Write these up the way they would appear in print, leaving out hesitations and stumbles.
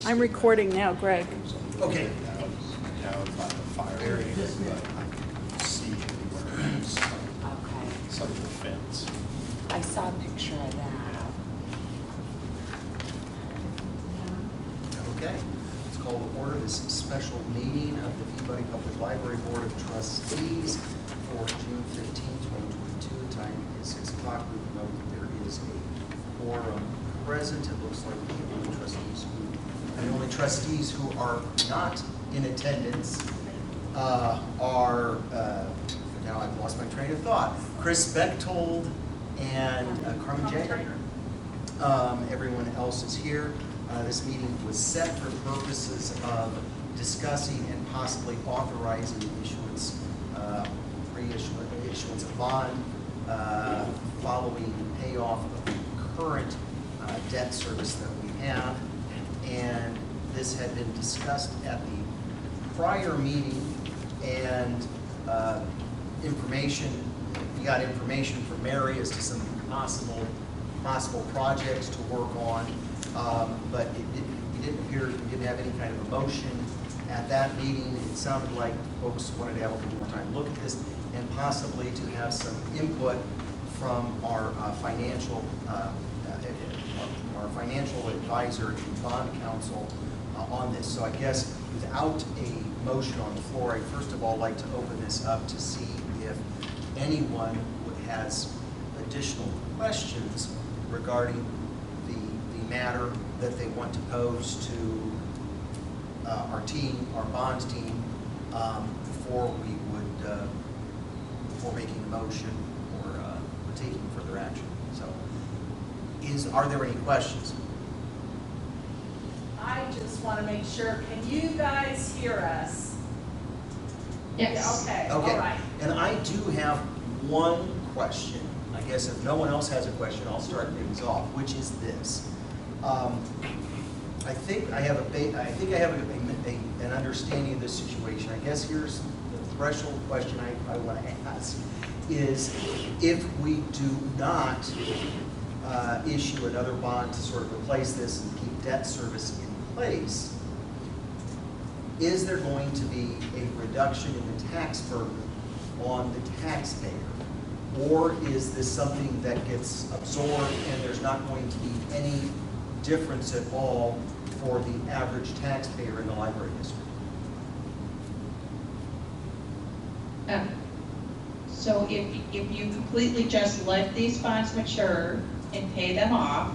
I'm recording now, Greg. Okay. Down by the fire area, but I can see where it's Okay, some of the fence. I saw a picture of that. Okay. Let's call to order this special meeting of the Peabody Public Library Board of Trustees for June 15, 2022. Time is 6 o'clock. We note that there is a quorum present. It looks like the only trustees who are not in attendance are, now I've lost my train of thought, Chris Bechtold and Carmen J. Everyone else is here. This meeting was set for purposes of discussing and possibly authorizing the issuance, issuance of bond following payoff of the current debt service that we have. And this had been discussed at the prior meeting, and we got information from Mary as to some possible projects to work on, but we didn't have any kind of a motion at that meeting. It sounded like folks wanted to have a little more time to look at this and possibly to have some input from our financial advisor and bond counsel on this. So I guess without a motion on the floor, I'd first of all like to open this up to see if anyone has additional questions regarding the matter that they want to pose to our team, our bonds team, before making a motion or taking further action. So, are there any questions? I just want to make sure, can you guys hear us? Yes. Okay, Okay. all right. And I do have one question. I guess if no one else has a question, I'll start things off, which is this. I think I have an understanding of this situation. I guess here's the threshold question I want to ask is, if we do not issue another bond to sort of replace this and keep debt service in place, is there going to be a reduction in the tax burden on the taxpayer? Or is this something that gets absorbed and there's not going to be any difference at all for the average taxpayer in the library district? So if you completely just let these bonds mature and pay them off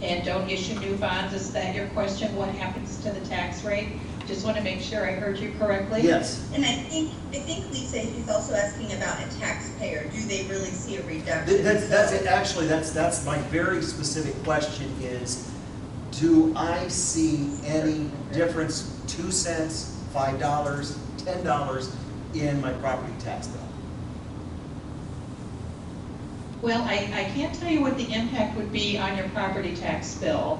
and don't issue new bonds, is that your question? What happens to the tax rate? Just want to make sure I heard you correctly. Yes. And I think Lisa, she's also asking about a taxpayer. Do they really see a reduction? That's it. Actually, that's my very specific question is, do I see any difference, 2 cents, $5, $10 in my property tax bill? Well, I can't tell you what the impact would be on your property tax bill.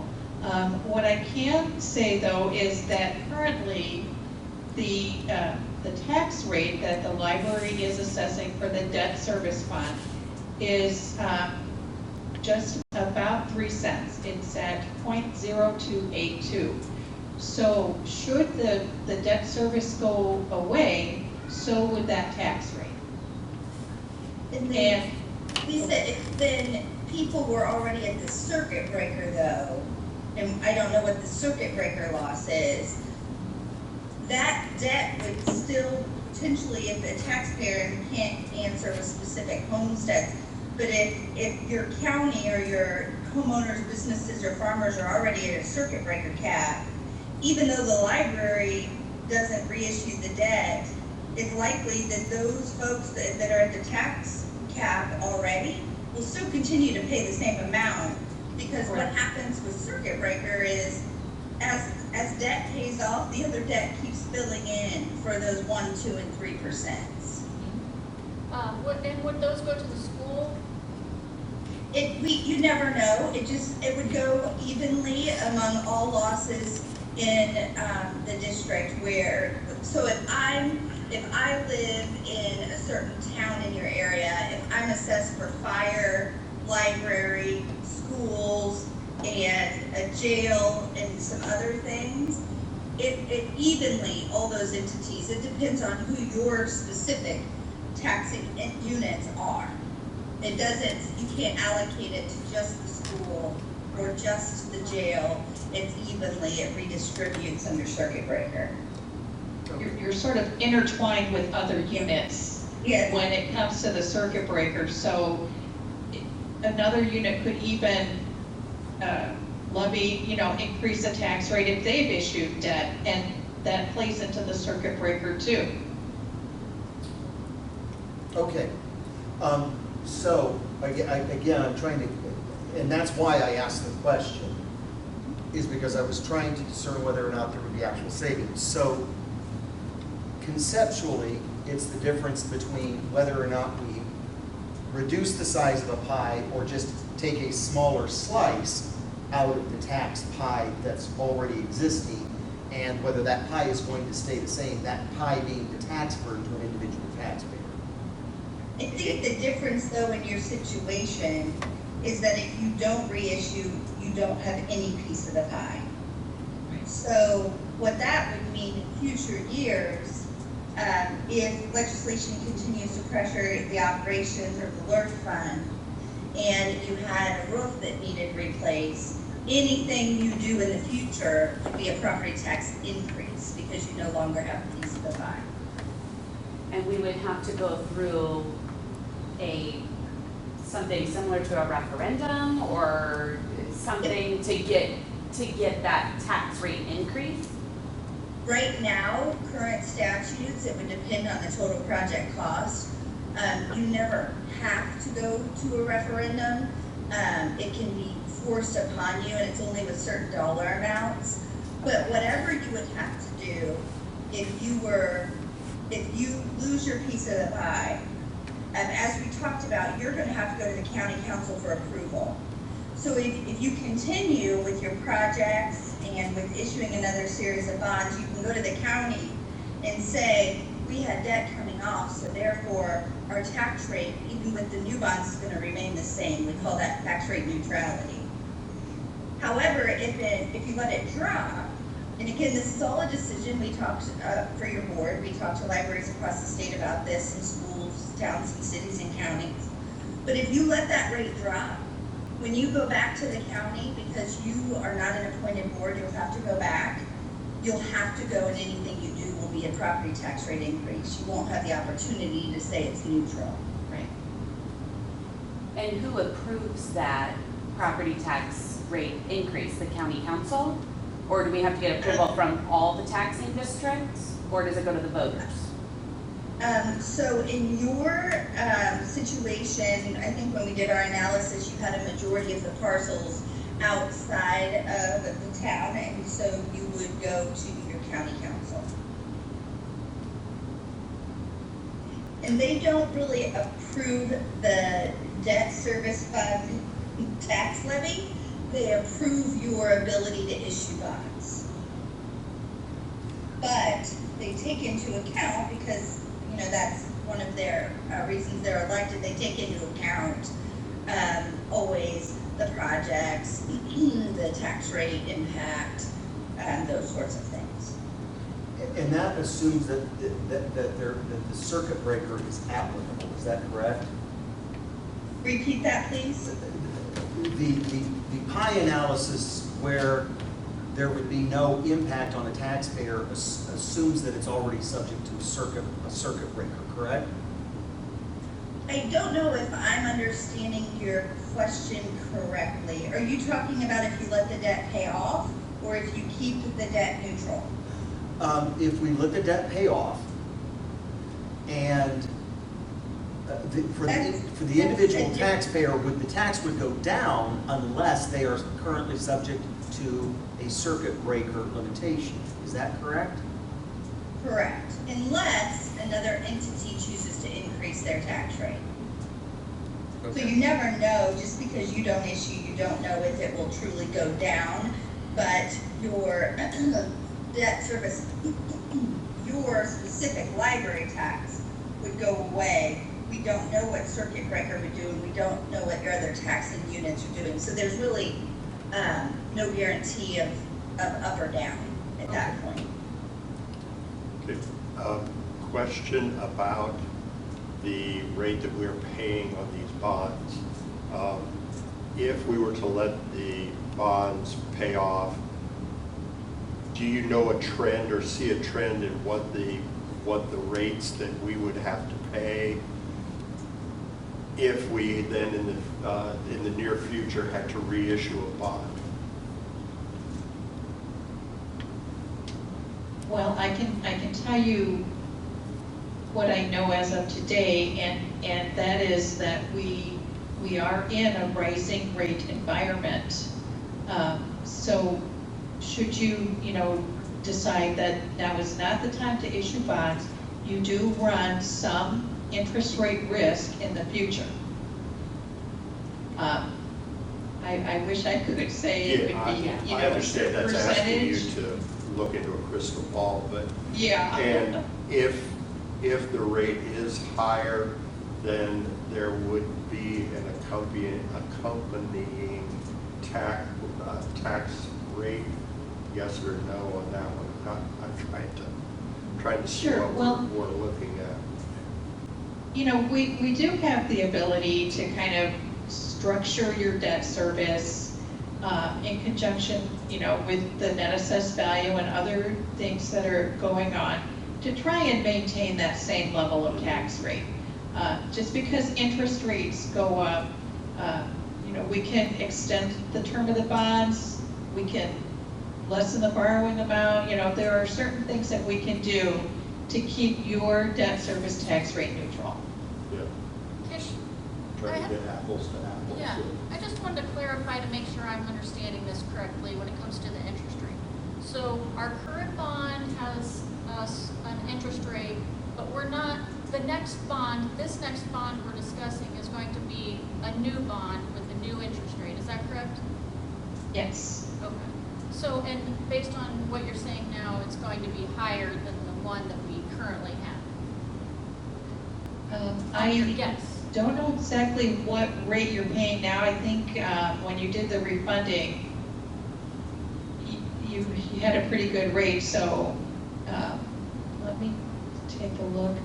What I can say, though, is that currently the tax rate that the library is assessing for the debt service fund is just about 3 cents. It's at 0.0282. So should the debt service go away, so would that tax rate. And Lisa, if then people were already at the circuit breaker though, and I don't know what the circuit breaker loss is, that debt would still potentially, if the taxpayer can't answer with specific homesteads, but if your county or your homeowners, businesses, or farmers are already at a circuit breaker cap, even though the library doesn't reissue the debt, it's likely that those folks that are at the tax cap already will still continue to pay the same amount, because what happens with circuit breaker is as debt pays off, the other debt keeps filling in for those 1, 2, and 3%. And would those go to the school? You never know. It would go evenly among all losses in the district. So if I live in a certain town in your area, if I'm assessed for fire, library, schools, and a jail and some other things, it evenly, all those entities, it depends on who your specific taxing units are. It doesn't, you can't allocate it to just the school or just the jail. It's evenly, it redistributes under circuit breaker. You're sort of intertwined with other units Yes. when it comes to the circuit breaker. So another unit could even levy, increase the tax rate if they've issued debt, and that plays into the circuit breaker too. Okay, so, again, I'm trying to, and that's why I asked the question, is because I was trying to discern whether or not there would be actual savings. So, conceptually, it's the difference between whether or not we reduce the size of a pie or just take a smaller slice out of the tax pie that's already existing, and whether that pie is going to stay the same, that pie being the tax burden to an individual taxpayer. I think the difference though in your situation is that if you don't reissue, you don't have any piece of the pie. So what that would mean in future years, if legislation continues to pressure the operations or the LERF fund, and you had a roof that needed replaced, anything you do in the future would be a property tax increase because you no longer have a piece of the pie. And we would have to go through something similar to a referendum or something to get that tax rate increase? Right now, current statutes, it would depend on the total project cost. You never have to go to a referendum. It can be forced upon you, and it's only with certain dollar amounts. But whatever you would have to do, if you lose your piece of the pie, as we talked about, you're gonna have to go to the county council for approval. So if you continue with your projects and with issuing another series of bonds, you can go to the county and say, we had debt coming off, so therefore our tax rate, even with the new bonds, is gonna remain the same. We call that tax rate neutrality. However, if you let it drop, and again, this is all a decision we talked for your board. We talked to libraries across the state about this, and schools, towns, and cities and counties. But if you let that rate drop, when you go back to the county, because you are not an appointed board, you'll have to go back. You'll have to go, and anything you do will be a property tax rate increase. You won't have the opportunity to say it's neutral. Right. And who approves that property tax rate increase? The county council? Or do we have to get approval from all the taxing districts? Or does it go to the voters? So in your situation, I think when we did our analysis, you had a majority of the parcels outside of the town, and so you would go to your county council. And they don't really approve the debt service fund tax levy. They approve your ability to issue bonds. But they take into account, because that's one of their reasons they're elected, they take into account always the projects, the tax rate impact, those sorts of things. And that assumes that the circuit breaker is applicable, is that correct? Repeat that, please. The pie analysis where there would be no impact on the taxpayer assumes that it's already subject to a circuit breaker, correct? I don't know if I'm understanding your question correctly. Are you talking about if you let the debt pay off, or if you keep the debt neutral? If we let the debt pay off, and for the individual taxpayer, the tax would go down unless they are currently subject to a circuit breaker limitation. Is that correct? Correct. Unless another entity chooses to increase their tax rate. So you never know, just because you don't issue, you don't know if it will truly go down, but your debt service, your specific library tax would go away. We don't know what circuit breaker would do, and we don't know what your other taxing units are doing. So there's really no guarantee of up or down at that point. Okay. Question about the rate that we're paying on these bonds. If we were to let the bonds pay off, do you know a trend or see a trend in what the rates that we would have to pay if we then in the near future had to reissue a bond? Well, I can tell you what I know as of today, and that is that we are in a rising rate environment. So should you decide that now is not the time to issue bonds, you do run some interest rate risk in the future. I wish I could say it would be, I understand that's asking you percentage. to look into a crystal ball, but Yeah. and if the rate is higher, then there would be an accompanying tax rate, yes or no on that one? I'm trying to see Sure, what well, we're looking at. We do have the ability to kind of structure your debt service in conjunction, with the net assessed value and other things that are going on to try and maintain that same level of tax rate. Just because interest rates go up, we can extend the term of the bonds, we can lessen the borrowing amount, there are certain things that we can do to keep your debt service tax rate neutral. Yeah, Tish, trying to get apples to apples. yeah, I just wanted to clarify to make sure I'm understanding this correctly when it comes to the interest rate. So our current bond has an interest rate, but we're not, this next bond we're discussing is going to be a new bond with a new interest rate, is that correct? Yes. Okay. So, and based on what you're saying now, it's going to be higher than the one that we currently have? I Yes. don't know exactly what rate you're paying now. I think when you did the refunding, you had a pretty good rate, so let me take a look.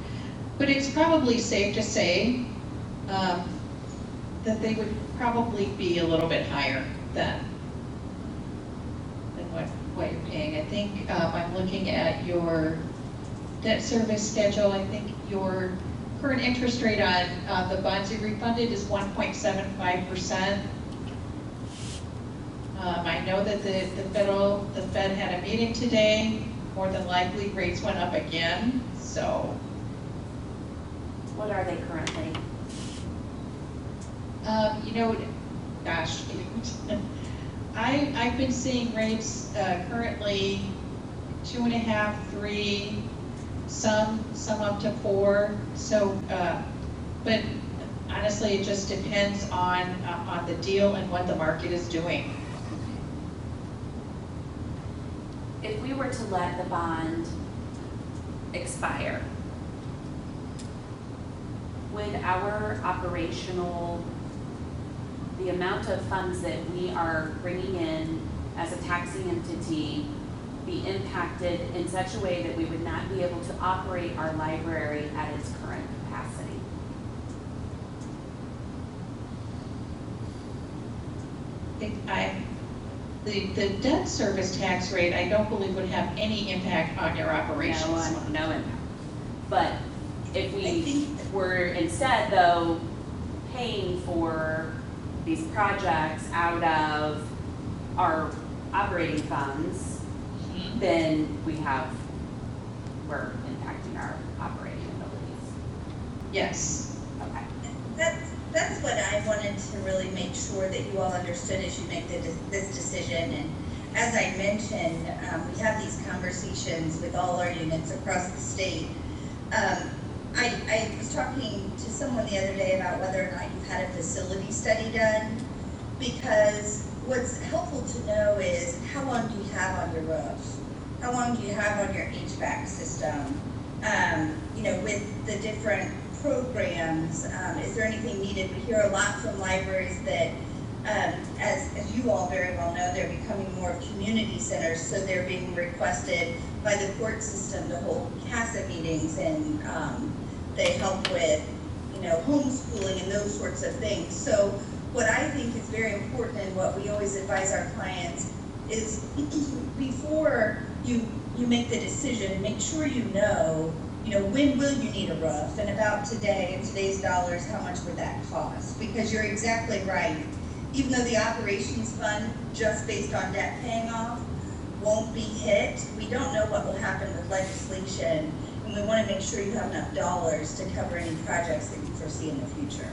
But it's probably safe to say that they would probably be a little bit higher than what you're paying. I think I'm looking at your debt service schedule. I think your current interest rate on the bonds you refunded is 1.75%. I know that the Fed had a meeting today. More than likely, rates went up again. So, What are they currently? gosh, I've been seeing rates currently 2.5, 3, some up to 4. So, but honestly, it just depends on the deal and what the market is doing. If we were to let the bond expire, would our the amount of funds that we are bringing in as a taxing entity be impacted in such a way that we would not be able to operate our library at its current capacity? The debt service tax rate, I don't believe would have any impact on your operations. No impact. But if we were instead, though, paying for these projects out of our operating funds, then we're impacting our operating abilities. Yes. Okay. That's what I wanted to really make sure that you all understood as you make this decision. And as I mentioned, we have these conversations with all our units across the state. I was talking to someone the other day about whether or not you've had a facility study done, because what's helpful to know is how long do you have on your roofs? How long do you have on your HVAC system? With the different programs, is there anything needed? We hear a lot from libraries that, as you all very well know, they're becoming more community community centers, so they're being requested by the court system to hold CASA meetings, and they help with, homeschooling and those sorts of things. So what I think is very important, and what we always advise our clients, is before you make the decision, make sure you know, when will you need a roof, and about today, in today's dollars, how much would that cost? Because you're exactly right. Even though the operations fund, just based on debt paying off, won't be hit, we don't know what will happen with legislation, and we want to make sure you have enough dollars to cover any projects that you foresee in the future.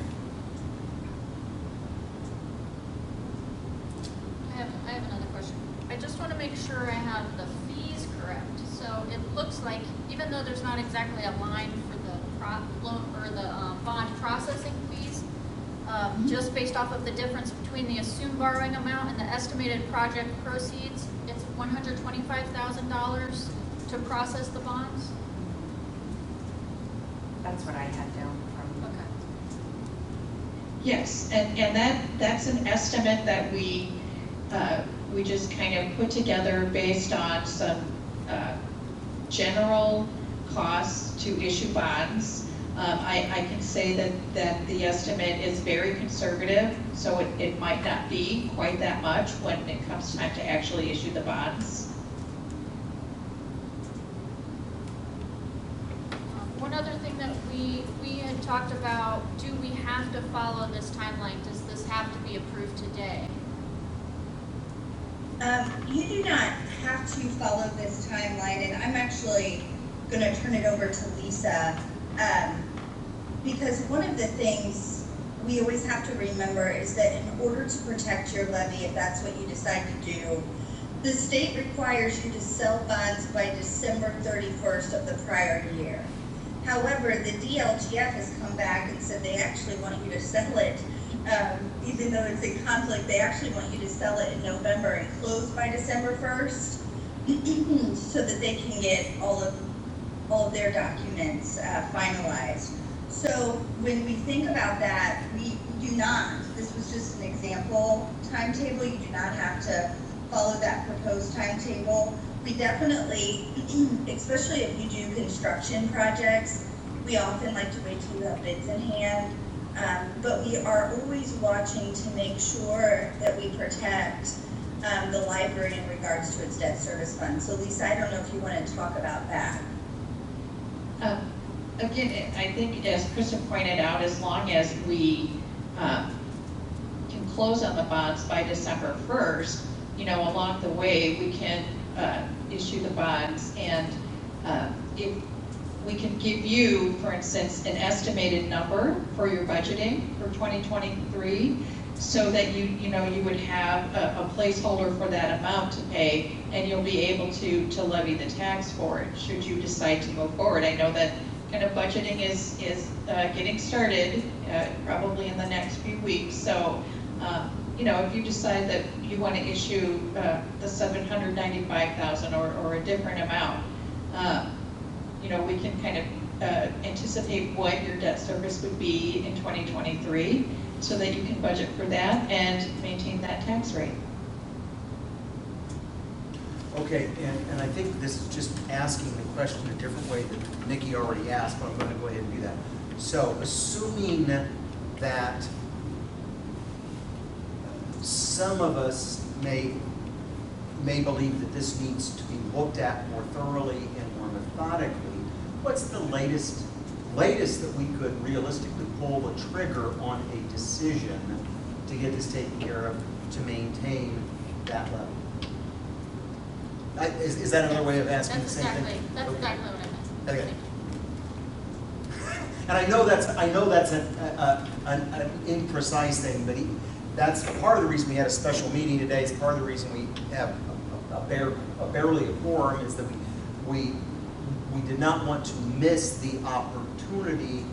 I have another question. I just want to make sure I have the fees correct. So it looks like, even though there's not exactly a line for the bond processing fees, just based off of the difference between the assumed borrowing amount and the estimated project proceeds, it's $125,000 to process the bonds? That's what I had down from. Okay. Yes, and that's an estimate that we just kind of put together based on some general costs to issue bonds. I can say that the estimate is very conservative, so it might not be quite that much when it comes time to actually issue the bonds. One other thing that we had talked about, do we have to follow this timeline? Does this have to be approved today? You do not have to follow this timeline, and I'm actually going to turn it over to Lisa, because one of the things we always have to remember is that in order to protect your levy, if that's what you decide to do, the state requires you to sell bonds by December 31st of the prior year. However, the DLGF has come back and said they actually want you to sell it, even though it's in conflict, they actually want you to sell it in November and close by December 1st, so that they can get all of their documents finalized. So when we think about that, we do not, this was just an example timetable, you do not have to follow that proposed timetable. We definitely, especially if you do construction projects, we often like to wait till you have bids in hand. But we are always watching to make sure that we protect the library in regards to its debt service fund. So Lisa, I don't know if you want to talk about that. Again, I think, as Krista pointed out, as long as we can close on the bonds by December 1st, along the way, we can issue the bonds, and if we can give you, for instance, an estimated number for your budgeting for 2023, so that you would have a placeholder for that amount to pay, and you'll be able to levy the tax for it should you decide to move forward. I know that kind of budgeting is getting started probably in the next few weeks. So, if you decide that you want to issue the $795,000 or a different amount, we can kind of anticipate what your debt service would be in 2023, so that you can budget for that and maintain that tax rate. Okay, and I think this is just asking the question a different way that Nikki already asked, but I'm going to go ahead and do that. So, assuming that some of us may believe that this needs to be looked at more thoroughly and more methodically, what's the latest that we could realistically pull the trigger on a decision to get this taken care of, to maintain that level? Is that another way of asking the same thing? That's exactly what I meant. Okay. And I know that's an imprecise thing, but that's part of the reason we had a special meeting today. It's part of the reason we have barely a quorum, is that we did not want to miss the opportunity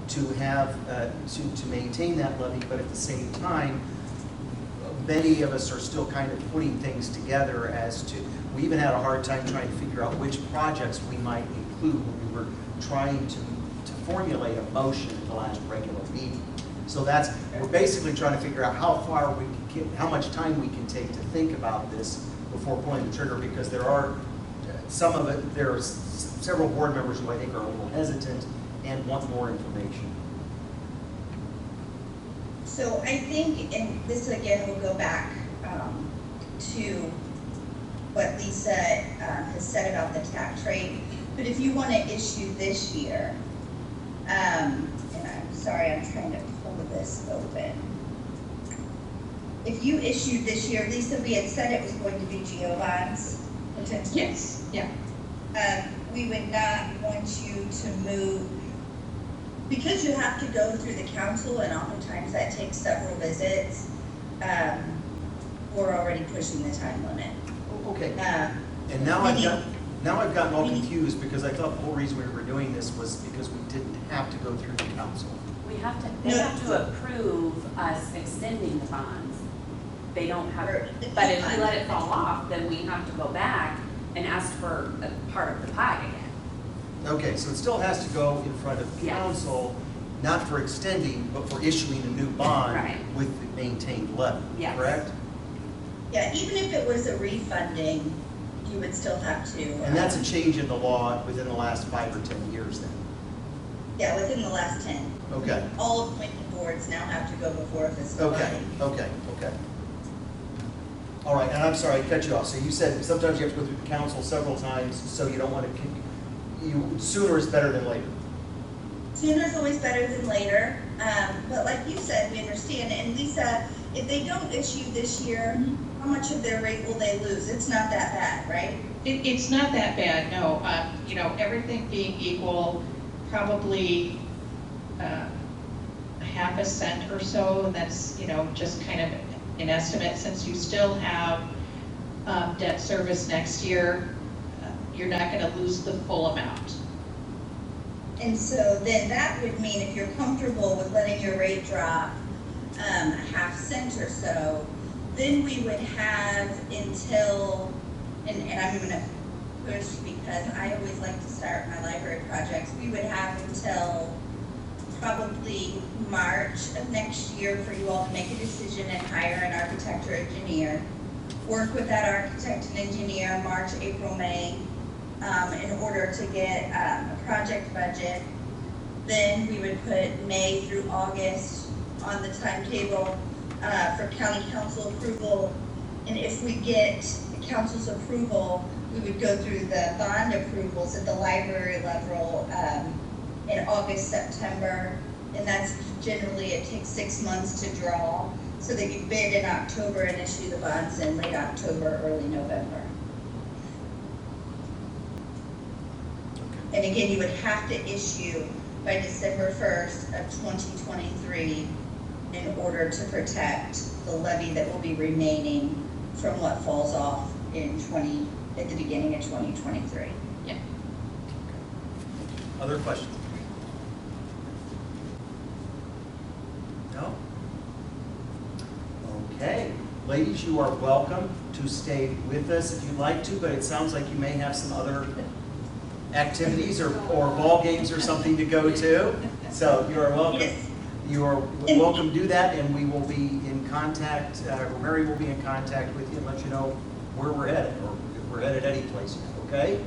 to have to maintain that levy, but at the same time, many of us are still kind of putting things together as to. We even had a hard time trying to figure out which projects we might include when we were trying to formulate a motion at the last regular meeting. So we're basically trying to figure out how far we can how much time we can take to think about this before pulling the trigger, because there are some of it, there's several board members who I think are a little hesitant and want more information. So I think, and this again will go back to what Lisa has said about the tax rate, but if you want to issue this year, and I'm sorry, I'm trying to pull this open. If you issued this year, Lisa, we had said it was going to be GO bonds, potentially. Yes, yeah. We would not want you to move, because you have to go through the council, and oftentimes that takes several visits. We're already pushing the time limit. Okay. Um, And now I've meaning- gotten all confused, because I thought the whole reason we were doing this was because we didn't have to go through the council. We have to, they have to approve us extending the bonds. They don't have, but if we let it fall off, then we have to go back and ask for a part of the pie again. Okay, so it still has to go in front of Yes. council, not for extending, but for issuing a new bond Right. with the maintained levy, Yes. correct? Yeah, even if it was a refunding, you would still have to. And that's a change in the law within the last 5 or 10 years then? Yeah, within the last 10. Okay, All appointed boards now have to go before a fiscal okay, body. okay. All right, and I'm sorry, I cut you off. So you said sometimes you have to go through the council several times, so you don't want to, sooner is better than later. Sooner is always better than later, but like you said, we understand. And Lisa, if they don't issue this year, how much of their rate will they lose? It's not that bad, right? It's not that bad, no. You know, everything being equal, probably half a cent or so. That's, you know, just kind of an estimate. Since you still have debt service next year, you're not going to lose the full amount. And so then that would mean if you're comfortable with letting your rate drop a half cent or so, then we would have until, and I'm gonna push because I always like to start my library projects, we would have until probably March of next year for you all to make a decision and hire an architect or engineer. Work with that architect and engineer March, April, May, in order to get a project budget. Then we would put May through August on the timetable for county council approval. And if we get council's approval, we would go through the bond approvals at the library level in August, September. And that's generally, it takes 6 months to draw. So that you bid in October and issue the bonds in late October, early November. And again, you would have to issue by December 1st of 2023 in order to protect the levy that will be remaining from what falls off at the beginning of 2023. Yeah. Other questions? No? Okay. Ladies, you are welcome to stay with us if you'd like to, but it sounds like you may have some other activities or ball games or something to go to. So you are welcome. Yes. You are welcome to do that, and we will be in contact, or Mary will be in contact with you and let you know where we're headed, or if we're headed any place, okay?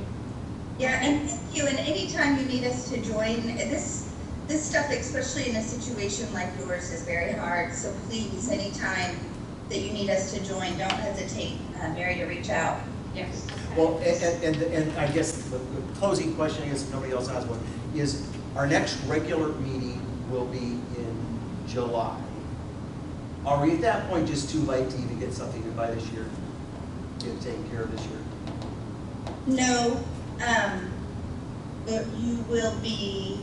Yeah, and thank you. And anytime you need us to join, this stuff, especially in a situation like yours, is very hard. So please, anytime that you need us to join, don't hesitate, Mary, to reach out. Yes. Well, and I guess the closing question, I guess if nobody else has one, is our next regular meeting will be in July. Are we at that point just too late to even get something in by this year? Get it taken care of this year? No, but you will be,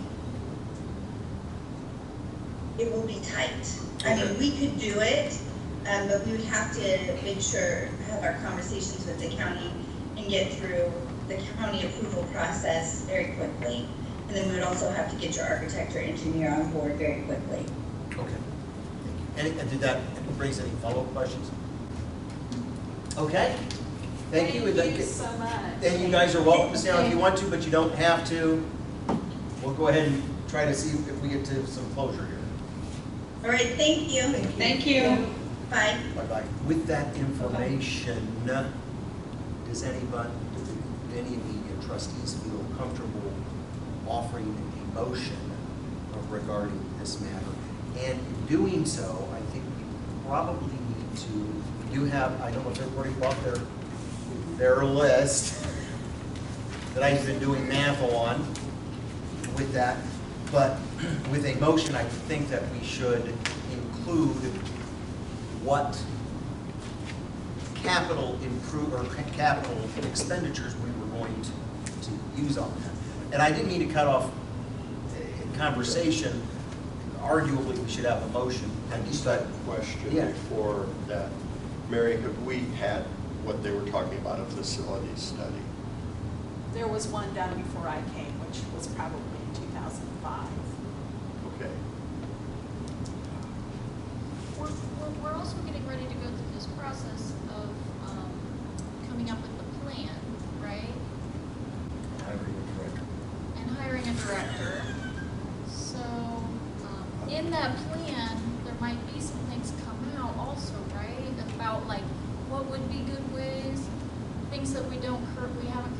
it will be tight. I mean, Okay. we could do it, but we would have to make sure, have our conversations with the county and get through the county approval process very quickly. And then we would also have to get your architect or engineer on board very quickly. Okay. Thank you. And did that raise any follow-up questions? Okay. Thank you. Thank you so much. And you guys are welcome to stay on if you want to, but you don't have to. We'll go ahead and try to see if we get to some closure here. All right, thank you. Thank you. Bye. Bye-bye. With that information, does anybody, do any of the trustees feel comfortable offering a motion regarding this matter? And in doing so, I think we probably need to, we do have, I don't know if everybody bought their list that I've been doing math on with that, but with a motion, I think that we should include what capital expenditures we were going to use on that. And I didn't mean to cut off conversation. Arguably, we should have a motion. I just had a question Yeah. before that. Mary, have we had what they were talking about, a facility study? There was one done before I came, which was probably in 2005. Okay. We're also getting ready to go through this process of coming up with the plan, right? And hiring a director. So, in that plan, there might be some things come out also, right? About like, what would be good ways, things that we haven't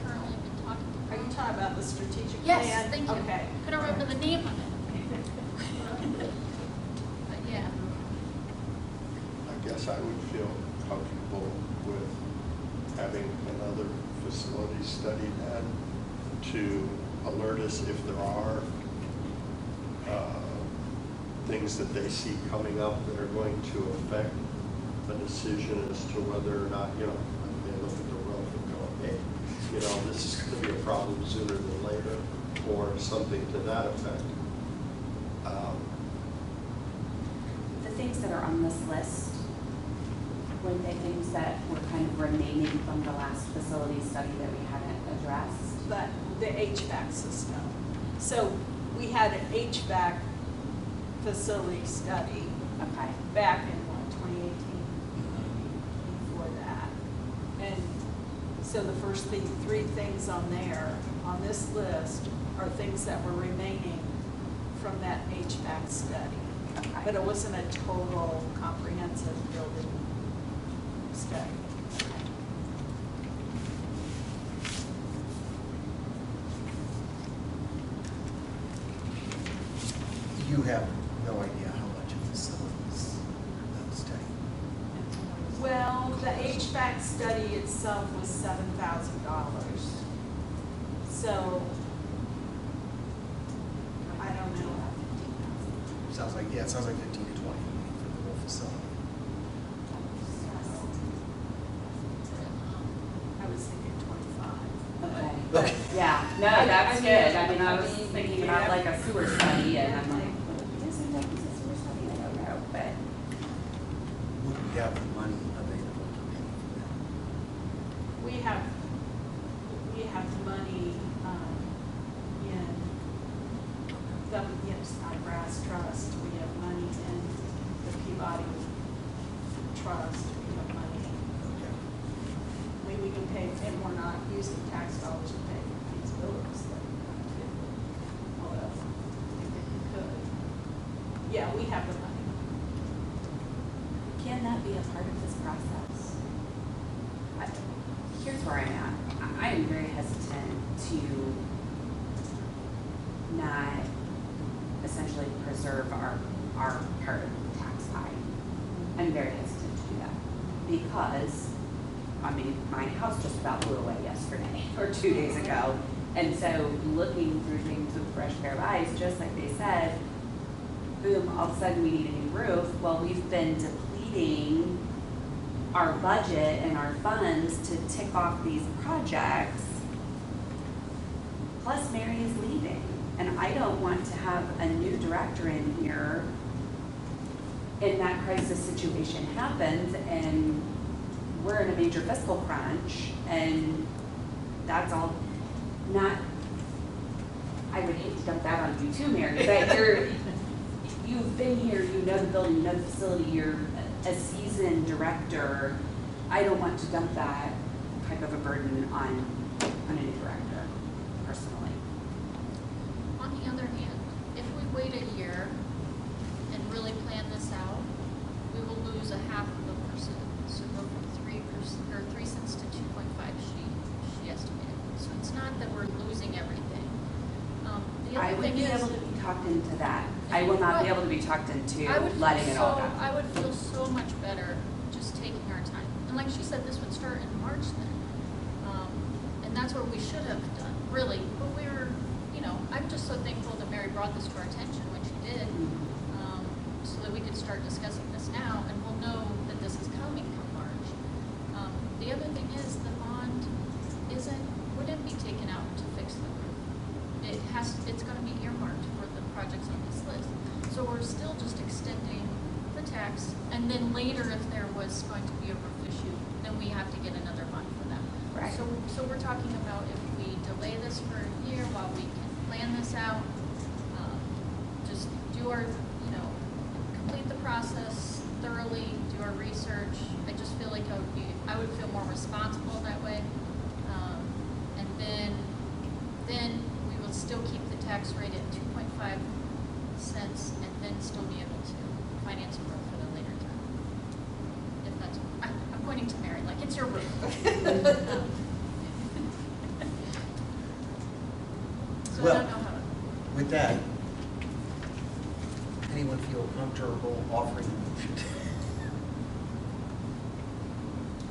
currently been talking Are about. you talking about the strategic plan? Yes, thank you. Okay. Couldn't remember the name of it. But yeah. I guess I would feel comfortable with having another facility study done to alert us if there are things that they see coming up that are going to affect a decision as to whether or not, they look at the roof and go, hey, this is going to be a problem sooner than later, or something to that effect. The things that are on this list, were they things that were kind of remaining from the last facility study that we hadn't addressed? But the HVAC system. So we had an HVAC facility study Okay. back in 2018, before that. And so the first three things on there, on this list, are things that were remaining from that HVAC study. Okay. But it wasn't a total comprehensive building study. You have no idea how much a facilities study. Well, the HVAC study itself was $7,000. So, I don't know. Sounds like 15 to 20 for the whole facility. I was thinking 25. Okay. Okay. Yeah, no, that's good. I mean, I was thinking about like a sewer study and I'm like, what is it, like, is a sewer study? I don't know, but. Would we have the money available to pay for that? We have the money, in the Brass Trust, we have money in the Peabody Trust, we have money. Okay. I mean, we can pay, and we're not using tax dollars to pay for these bills that we have to. Although, I think we could. Yeah, we have the money. Can that be a part of this process? Here's where I'm at. I am very hesitant to not essentially preserve our part of the tax pie. I'm very hesitant to do that because, my house just about blew away yesterday or 2 days ago. And so looking through things with a fresh pair of eyes, just like they said, boom, all of a sudden we need a new roof. Well, we've been depleting our budget and our funds to tick off these projects. Plus Mary is leaving, and I don't want to have a new director in here and that crisis situation happens and we're in a major fiscal crunch and that's all not, I would hate to dump that on you too, Mary, but you've been here, you know the building, you know the facility, you're a seasoned director. I don't want to dump that type of a burden on a new director, personally. On the other hand, if we wait a year and really plan this out, we will lose a 0.5%. So go from 3% or 3 cents to 2.5. She estimated. So it's not that we're losing everything. The I other would thing be is, able to be talked into that. I will not be able to be talked into I would feel letting it all so- go. I would feel so much better just taking our time. And like she said, this would start in March then. And that's what we should have done, really. But we were, I'm just so thankful that Mary brought this to our attention when she did, so that we could start discussing this now, and we'll know that this is coming come March. The other thing is, the bond wouldn't be taken out to fix the roof. It's gonna be earmarked for the projects on this list. So we're still just extending the tax, and then later, if there was going to be a roof issue, then we have to get another bond for that. Right. So we're talking about if we delay this for a year while we can plan this out, just do our, complete the process thoroughly, do our research. I just feel like I would feel more responsible that way. And then we will still keep the tax rate at 2.5 cents and then still be able to finance a roof at a later time. If that's, I'm pointing to Mary, like it's your roof. So I Well, don't know how. With that, anyone feel comfortable offering a motion?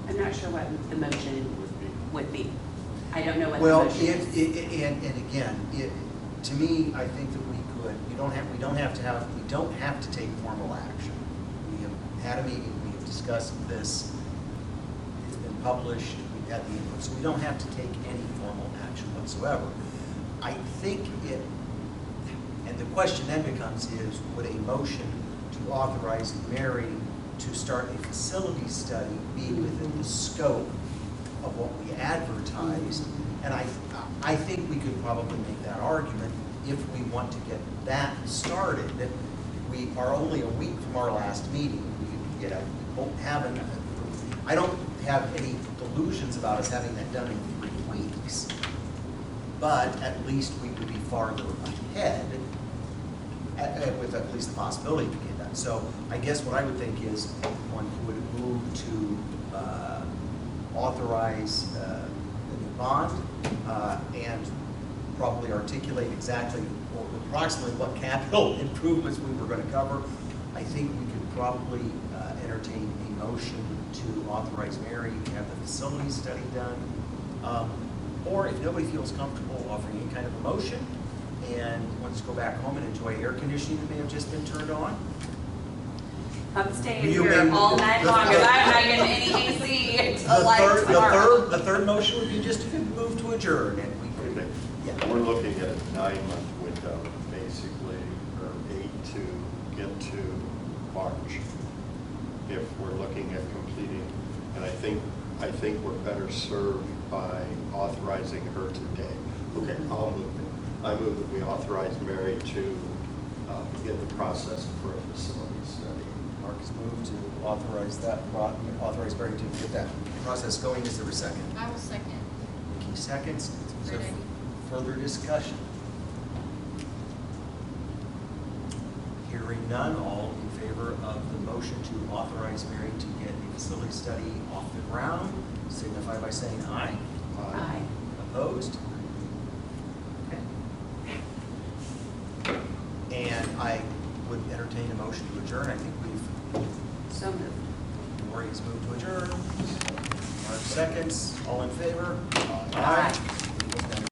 I'm not sure what the motion would be. I don't know what the Well, motion is. and again, to me, I think that we could, we don't have to take formal action. We have had a meeting, we have discussed this, it's been published, we've had the input, so we don't have to take any formal action whatsoever. I think and the question then becomes is, would a motion to authorize Mary to start a facility study be within the scope of what we advertised? And I think we could probably make that argument if we want to get that started. We are only a week from our last meeting. We won't have I don't have any delusions about us having that done in 3 weeks, but at least we would be farther ahead with at least the possibility to get that. So I guess what I would think is one would move to authorize the new bond and probably articulate exactly or approximately what capital improvements we were going to cover. I think we could probably entertain a motion to authorize Mary to have the facility study done. Or if nobody feels comfortable offering any kind of a motion and wants to go back home and enjoy air conditioning that may have just been turned on. I'm staying You here may- all night long, because I'm not getting any AC until like tomorrow. The third motion would be just to move to adjourn, and we could, Okay. yeah. We're looking at a 9-month window, basically, or 8 to get to March, if we're looking at completing. And I think we're better served by authorizing her today. Okay, I'll move it. I move that we authorize Mary to begin the process for a facility study. Mark has moved to authorize authorize Barry to get that process going. Is there a second? I will second. Nikki seconds. Is there Great idea. further discussion? Hearing none, all in favor of the motion to authorize Mary to get a facility study off the ground, signify by saying aye. Aye. Opposed? Okay. And I would entertain a motion to adjourn. I think we've, So moved. Lori has moved to adjourn. Mark seconds. All in favor? Aye.